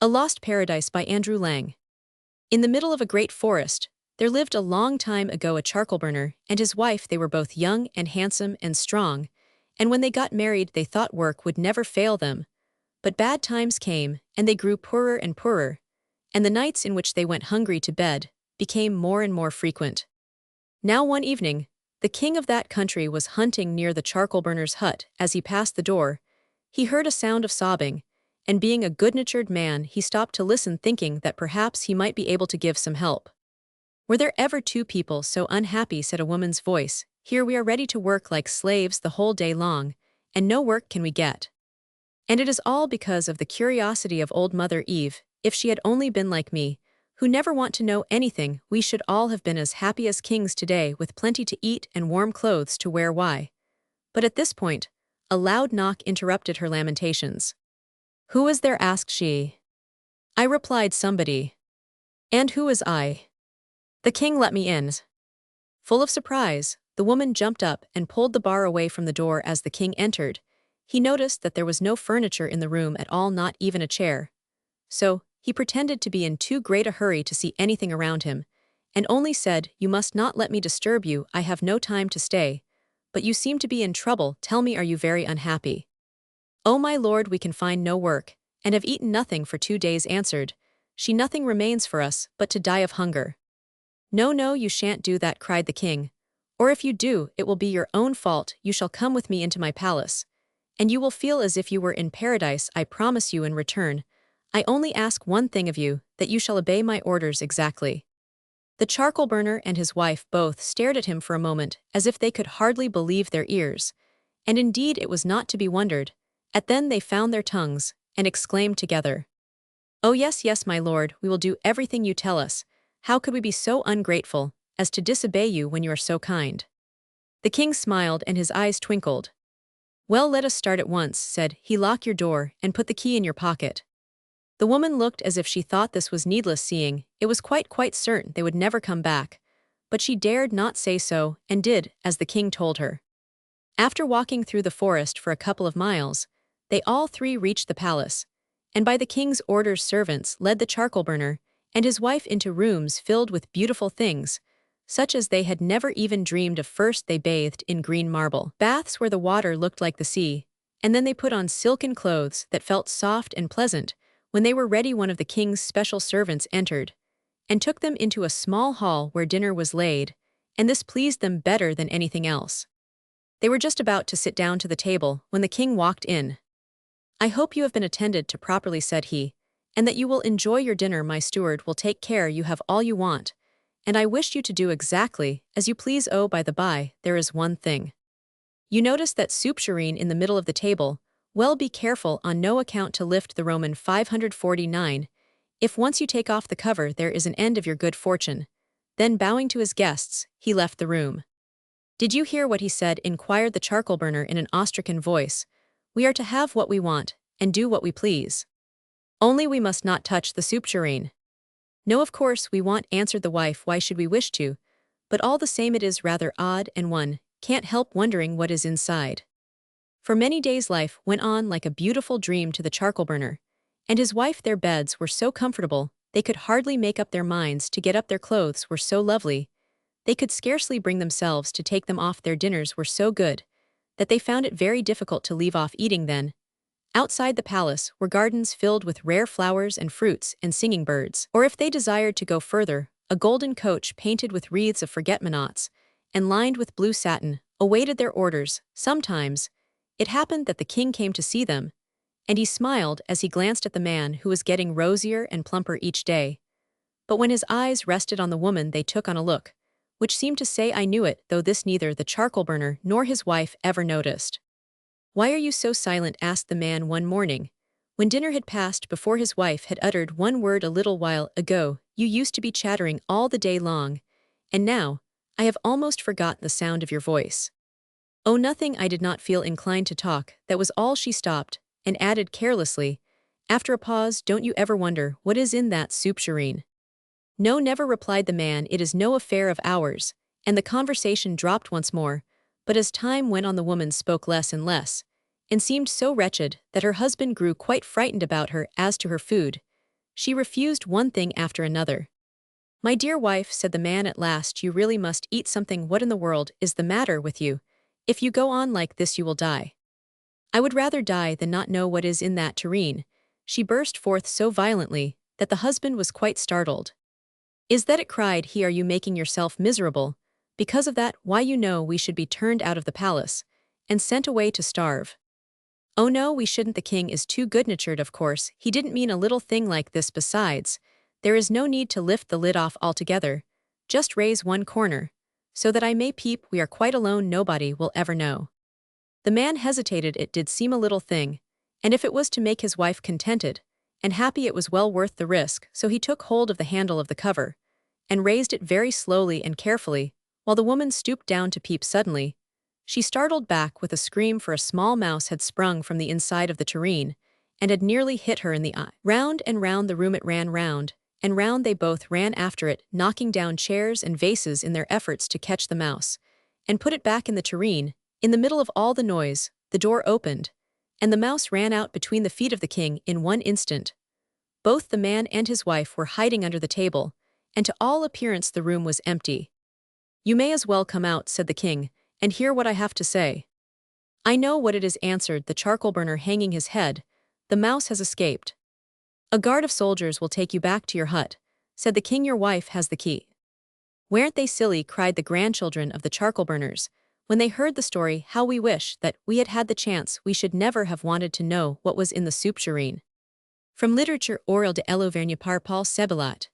A Lost Paradise by Andrew Lang. In the middle of a great forest, there lived a long time ago a charcoal burner and his wife. They were both young and handsome and strong, and when they got married they thought work would never fail them. But bad times came, and they grew poorer and poorer, and the nights in which they went hungry to bed became more and more frequent. Now one evening, the king of that country was hunting near the charcoal burner's hut. As he passed the door, he heard a sound of sobbing, and being a good-natured man, he stopped to listen, thinking that perhaps he might be able to give some help. "Were there ever two people so unhappy?" said a woman's voice. "Here we are ready to work like slaves the whole day long, and no work can we get. And it is all because of the curiosity of old Mother Eve. If she had only been like me, who never want to know anything, we should all have been as happy as kings today, with plenty to eat and warm clothes to wear." Why? But at this point, a loud knock interrupted her lamentations. "Who is there?" asked she. "I," replied somebody. "And who is I?" "The king let me in." Full of surprise, the woman jumped up and pulled the bar away from the door. As the king entered, he noticed that there was no furniture in the room at all, not even a chair. So, he pretended to be in too great a hurry to see anything around him, and only said, "You must not let me disturb you. I have no time to stay. But you seem to be in trouble. Tell me, are you very unhappy?" "Oh, my lord, we can find no work, and have eaten nothing for 2 days," answered she. "Nothing remains for us but to die of hunger." "No, no, you shan't do that," cried the king. "Or if you do, it will be your own fault. You shall come with me into my palace, and you will feel as if you were in paradise. I promise you. In return, I only ask one thing of you, that you shall obey my orders exactly." The charcoal burner and his wife both stared at him for a moment, as if they could hardly believe their ears. And indeed it was not to be wondered at. Then they found their tongues, and exclaimed together, "Oh yes, yes, my lord, we will do everything you tell us. How could we be so ungrateful as to disobey you when you are so kind?" The king smiled and his eyes twinkled. "Well, let us start at once," said he. "Lock your door, and put the key in your pocket." The woman looked as if she thought this was needless, seeing it was quite certain they would never come back, but she dared not say so, and did as the king told her. After walking through the forest for a couple of miles, they all three reached the palace, and by the king's orders servants led the charcoal burner and his wife into rooms filled with beautiful things, such as they had never even dreamed of. First they bathed in green marble baths where the water looked like the sea, and then they put on silken clothes that felt soft and pleasant. When they were ready, one of the king's special servants entered and took them into a small hall where dinner was laid, and this pleased them better than anything else. They were just about to sit down to the table when the king walked in. "I hope you have been attended to properly," said he, "and that you will enjoy your dinner. My steward will take care you have all you want, and I wish you to do exactly as you please. Oh, by the by, there is one thing. You notice that soup tureen in the middle of the table? Well, be careful on no account to lift the Roman 549. If once you take off the cover, there is an end of your good fortune." Then, bowing to his guests, he left the room. "Did you hear what he said?" inquired the charcoal burner in an awestricken voice. "We are to have what we want, and do what we please. Only we must not touch the soup tureen." "No, of course we won't," answered the wife. "Why should we wish to? But all the same it is rather odd, and one can't help wondering what is inside." For many days life went on like a beautiful dream to the charcoal burner and his wife. Their beds were so comfortable, they could hardly make up their minds to get up. Their clothes were so lovely, they could scarcely bring themselves to take them off. Their dinners were so good that they found it very difficult to leave off eating. Then, outside the palace were gardens filled with rare flowers and fruits and singing birds. Or if they desired to go further, a golden coach painted with wreaths of forget-me-nots and lined with blue satin awaited their orders. Sometimes it happened that the king came to see them, and he smiled as he glanced at the man who was getting rosier and plumper each day. But when his eyes rested on the woman, they took on a look which seemed to say, "I knew it," though this neither the charcoal burner nor his wife ever noticed. "Why are you so silent?" asked the man one morning, when dinner had passed. Before his wife had uttered one word. "A little while ago, you used to be chattering all the day long, and now I have almost forgotten the sound of your voice." "Oh, nothing, I did not feel inclined to talk, that was all." She stopped, and added carelessly, after a pause, "Don't you ever wonder what is in that soup tureen?" "No, never," replied the man. "It is no affair of ours." And the conversation dropped once more, but as time went on the woman spoke less and less, and seemed so wretched that her husband grew quite frightened about her. As to her food, She refused one thing after another. "My dear wife," said the man at last, "you really must eat something. What in the world is the matter with you? If you go on like this you will die." "I would rather die than not know what is in that tureen," she burst forth so violently that the husband was quite startled. "Is that it?" cried he. "Are you making yourself miserable? Because of that, why you know we should be turned out of the palace and sent away to starve." "Oh no, we shouldn't. The king is too good-natured, of course. He didn't mean a little thing like this. Besides, there is no need to lift the lid off altogether. Just raise one corner, so that I may peep. We are quite alone. Nobody will ever know." The man hesitated. It did seem a little thing, and if it was to make his wife contented and happy it was well worth the risk, so he took hold of the handle of the cover and raised it very slowly and carefully, while the woman stooped down to peep. Suddenly, she startled back with a scream, for a small mouse had sprung from the inside of the tureen and had nearly hit her in the eye. Round and round the room it ran, round and round they both ran after it, knocking down chairs and vases in their efforts to catch the mouse and put it back in the tureen. In the middle of all the noise, the door opened, and the mouse ran out between the feet of the king in one instant. Both the man and his wife were hiding under the table, and to all appearance the room was empty. "You may as well come out," said the king, "and hear what I have to say." "I know what it is," answered the charcoal burner, hanging his head. "The mouse has escaped." "A guard of soldiers will take you back to your hut," said the king. "Your wife has the key." "Weren't they silly?" cried the grandchildren of the charcoal burners when they heard the story. "How we wish that we had had the chance. We should never have wanted to know what was in the soup tureen." From Literature orale de l'Auvergne par Paul Sebelat.